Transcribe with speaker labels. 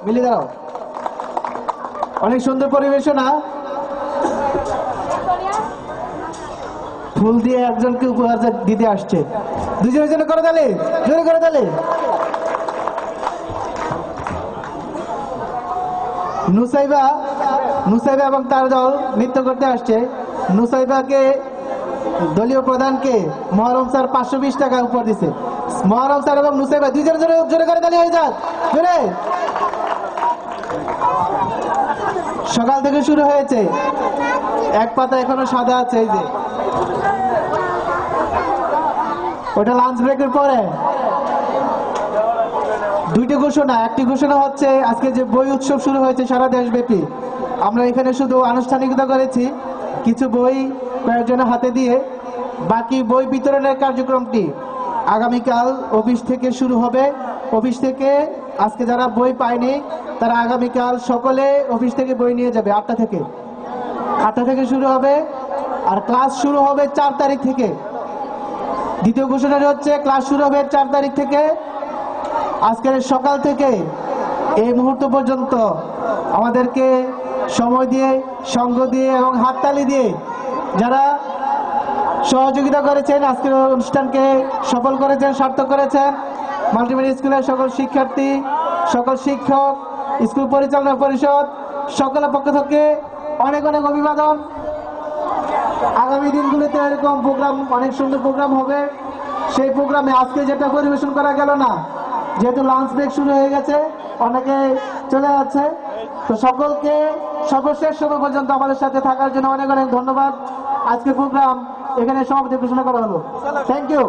Speaker 1: মিলে দাও। অনেক সুন্দর পরিবেশনা। ফুল দিয়ে একজনকে উপহার দিতে আসছে। দুজনের জন্য করে তালে, জোরে করে তালে। নুসাইবা এবং তার দল নৃত্য করতে আসছে। নুসাইবাকে দলীয় প্রধানকে মহরম স্যার 520 টাকা উপহার দিচ্ছে। মহরম স্যার এবং নুসাইবা দুজনের জন্য জোরে করে তালি হয়ে যাক, জোরে। সকাল থেকে শুরু হয়েছে, এক পাতা এখনো সাদা আছে। এই যে ওটা লাঞ্চ ব্রেকের পরে। দুইটি ঘোষণা। একটি ঘোষণা হচ্ছে আজকে যে বই উৎসব শুরু হয়েছে সারা দেশব্যাপী, আমরা এখানে শুধু আনুষ্ঠানিকতা করেছি, কিছু বই কয়েকজনের হাতে দিয়ে। বাকি বই বিতরণের কার্যক্রমটি আগামীকাল অফিস থেকে শুরু হবে। অফিস থেকে আজকে যারা বই পায়নি তারা আগামীকাল সকলে অফিস থেকে বই নিয়ে যাবে। 8টা থেকে শুরু হবে, আর ক্লাস শুরু হবে 4 তারিখ থেকে। দ্বিতীয় ঘোষণাটি হচ্ছে ক্লাস শুরু হবে 4 তারিখ থেকে। আজকের সকাল থেকে এই মুহূর্ত পর্যন্ত আমাদেরকে সময় দিয়ে, সঙ্গ দিয়ে এবং হাততালি দিয়ে যারা সহযোগিতা করেছেন, আজকের অনুষ্ঠানকে সফল করেছেন, সার্থক করেছেন, মাল্টিমিডিয়া স্কুলের সকল শিক্ষার্থী, সকল শিক্ষক, স্কুল পরিচালনা পরিষদ সকলের পক্ষ থেকে অনেক অনেক অভিবাদন। আগামী দিনগুলিতে এরকম প্রোগ্রাম, অনেক সুন্দর প্রোগ্রাম হবে। সেই প্রোগ্রামে আজকে যেটা পরিবেশন করা গেল না, যেহেতু লাঞ্চ ব্রেক শুরু হয়ে গেছে, অনেকে চলে যাচ্ছে, তো সকলকে সর্বশেষ সময় পর্যন্ত আমাদের সাথে থাকার জন্য অনেক অনেক ধন্যবাদ। আজকের প্রোগ্রাম এখানে সমাপ্তি ঘোষণা করা হলো। Thank you.